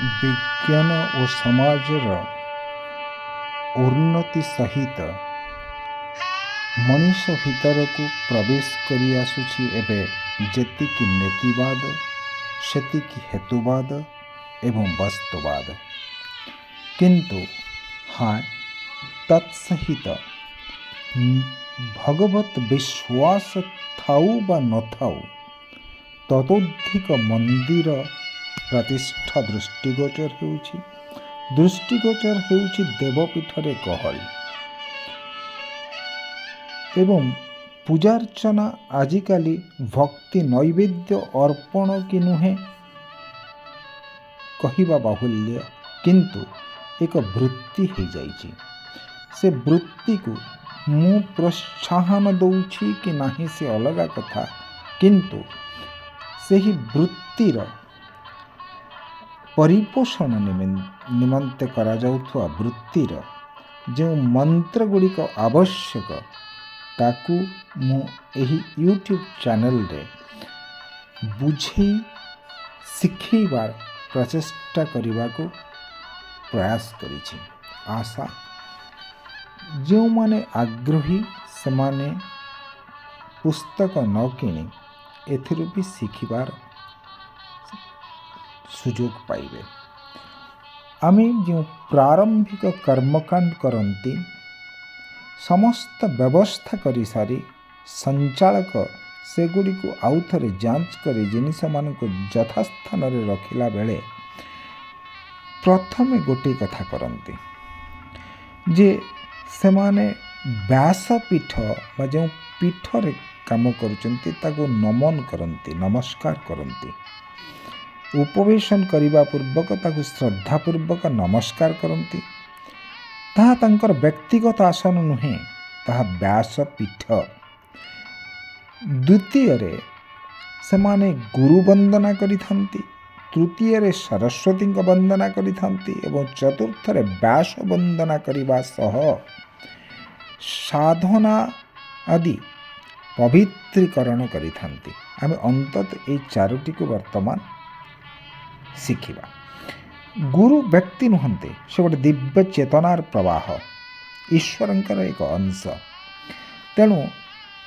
विज्ञान और समाजर उन्नति सहित मनीष भीतर को प्रवेश करी आसुछि एबे जेतिकी नेतिवाद सेतिकी हेतुवाद एवं वस्तुवाद। किंतु हाँ तत्सहित भगवत विश्वास थाऊ बा न थाऊ ततोधिक मंदिर प्रतिष्ठा दृष्टिगोचर होउछि। दृष्टिगोचर होउछि देवपीठरे गहଳି एवं पूजार्चना आजिकाली भक्ति नैवेद्य अर्पण कि नुहे कहिबा बाहुल्य, किंतु एक वृत्ति हो जाइछि। से वृत्ति को मु प्रोत्साहन दउछि कि नाही से अलगा कथा, किंतु सेही वृत्तिर परिपोषण निमंते करा जाउथुआ वृत्तिर जो मंत्र गुड़िक आवश्यक ताकू मु एही यूट्यूब चैनल रे बुझे शिखेबार प्रचेष्टा करने को प्रयास करिछि। आशा जो माने आग्रही से माने पुस्तक न किणी एथिरु भी शिखिबार सुजोग पाइबे। आमे जो प्रारंभिक कर्मकांड करती समस्त व्यवस्था करी सारी संचालक सेगुड़ी को आउ थे जांच कर जिनिस मान यथास्थान रखिला बेले प्रथमे गोटे कथा करती जे से माने व्यासपीठ बा जो पीठरे काम करुचंती ताको नमन करती, नमस्कार करती। उपवेशन करिबा पूर्वक ताको श्रद्धापूर्वक नमस्कार करती। ताहा तांकर व्यक्तिगत आसन नुहे, ताहा व्यासपीठ। द्वितीय रे से माने गुरु वंदना करिथांती, तृतीय रे सरस्वती को वंदना करिथांती एवं चतुर्थ रे व्यास वंदना करिबा सह साधना आदि पवित्रीकरण करिथांती। आमे अंतत ए चारोटी को वर्तमान शिखिबा। गुरु व्यक्ति नुहंते, से गोटे दिव्य चेतनार प्रवाह, ईश्वरंकर एक अंश। तेणु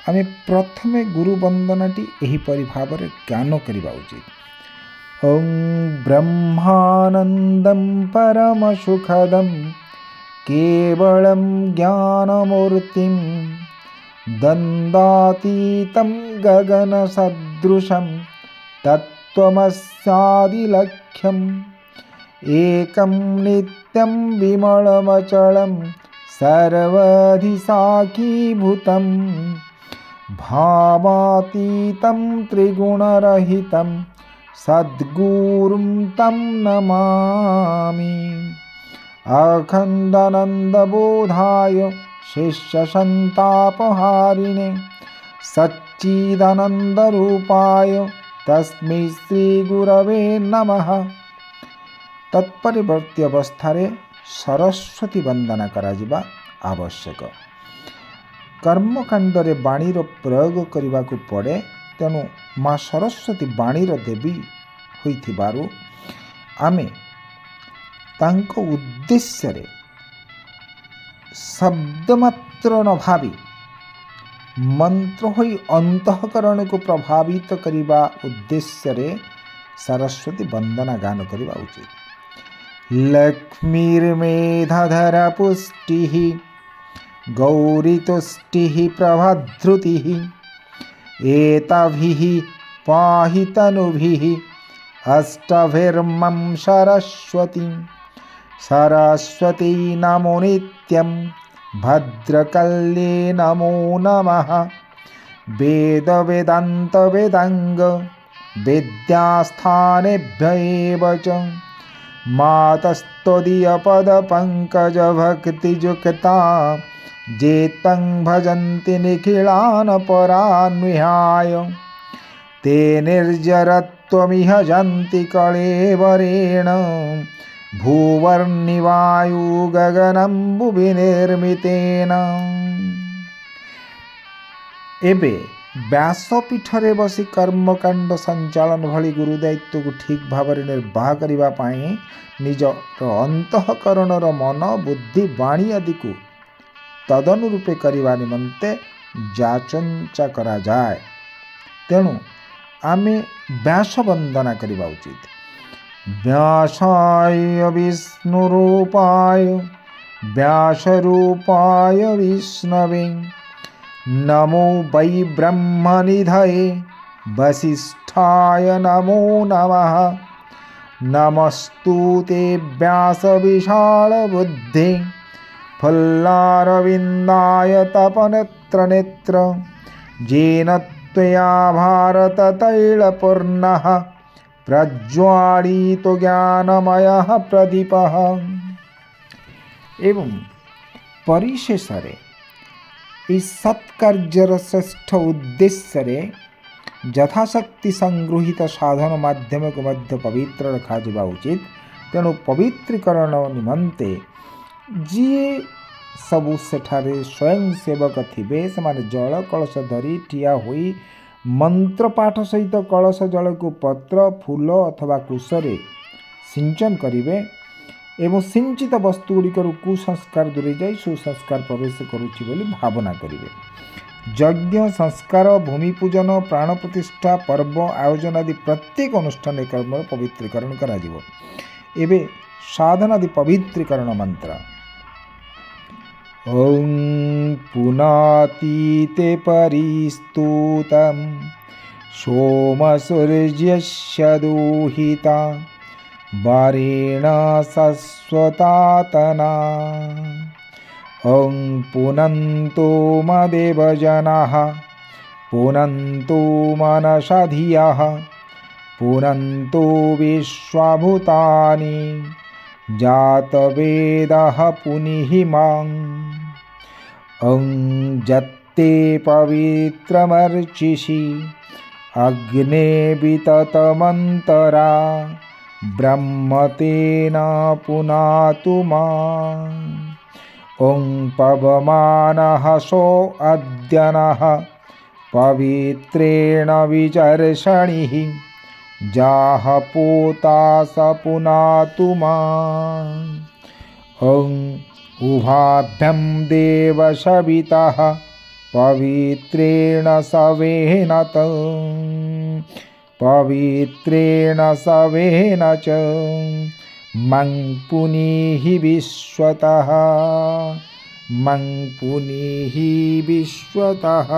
आमे प्रथमे गुरु वंदनाटी एहिपरि भावरे ज्ञान करिबा उचित। ओं ब्रह्मानंदं परम सुखदं केवलं ज्ञानमूर्तिं दन्दातीतं गगनसदृशं तत्त्वमस्यादिलक्ष्यम् एकं नित्यं विमलमचलं सर्वधिसाखीभूतं भावातीतं त्रिगुणरहितं सद्गुरुं तं नमामि। अखण्डानन्दबोधाय शिष्यसन्तापहारिणे सच्चिदानन्दरूपाय तस्मै श्रीगुरवे नमः। तत्परिवर्ती अवस्थारे सरस्वती वंदना कराजिबा आवश्यक। कर्मकांडरे बाणीर प्रयोग करने को पड़े, तेणु माँ सरस्वती बाणीर देवी होइथिबारु आमे तांको उद्देश्य रे शब्दमात्र न भावी मंत्र होई अंतःकरण को प्रभावित करिबा उद्देश्य रे सरस्वती वंदना गान करिबा उचित। लक्ष्मीर्मेधाधरा पुष्टिः गौरीतुष्टिः प्रभाधृतिः एताभिः पाहि तनुभिः अष्टभिर्मं सरस्वती। सरस्वती नमो नित्यं भद्रकल्ये नमो नमः। वेद वेदांत वेदांग विद्यास्थानेभ्य एव च मातस्तदीयपद पंकज भक्तियुक्ता जे तं भजन्ति निखिलान् परान् विहाय ते निर्जरत्वमिह जन्ति कळेवरेण भूवर्णिवायु गगनम्बुविनिर्मितेन। एबे व्यासपीठरे बसी कर्मकांड संचालन भली गुरु दायित्व को ठीक भाव निर्वाह करने निज अंतःकरणर मन बुद्धि वाणी आदि को तदनुरूपे करने निमंते जाचंचा करा जाए। तेणु आमे व्यास वंदना करवा उचित। व्यासाय विष्णुरूपाय व्यासरूपाय विष्णवे नमो वै ब्रह्मनिधये वसिष्ठाय नमो नमः। नमस्तुते व्यास विशाल बुद्धे फल्लारविन्दाय तपनेत्र नेत्र जेन त्वया भारत तैलपूर्णः प्रज्वालितो ज्ञानमयः प्रदीपः। एवं परिशेषरे इस सत्कार्यर श्रेष्ठ उद्देश्य यथाशक्ति संगृहित साधन माध्यम को मध्य पवित्र रखा जा उचित। तेणु पवित्रीकरण निमंते जी सबू सेठारे स्वयं सेवक थिबे से जल कलश धरी ठिया होई मंत्र पाठ सहित कलश जल को पत्र फूल अथवा कुशरे सिंचन करिवे एवं सिंचित वस्तुगुड़िकर कुसंस्कार दूरे जाई सुसंस्कार प्रवेश करुछि बोली भावना करिवे। यज्ञ संस्कार भूमि पूजन प्राण प्रतिष्ठा पर्व आयोजन आदि प्रत्येक अनुष्ठान कर्म पवित्रीकरण करा जिवो। एबे साधनादि पवित्रीकरण मंत्र ओं पुनातीते परिस्तुतं सोम सूर्यस्य दूहिता वारेण सस्वतातना ओं पुनन्तो मदेवजनाः पुनन्तो मनसा धियः पुनन्तो विश्वभूतानि जातवेदः पुनिहिमां ओं जत्ते पवित्रमर्चिषि अग्ने विततमन्तरा ब्रह्मतेन पुनातु मां ओं पवमानः सो अद्यनः पवित्रेण विचर्षणिः जाह पोता स पुनातु मां ओं उभाभ्यं देवशवितः पवित्रेण सवेन पवित्रेण सवेन च मं पुनीहि विश्वतः मं पुनीहि विश्वतः।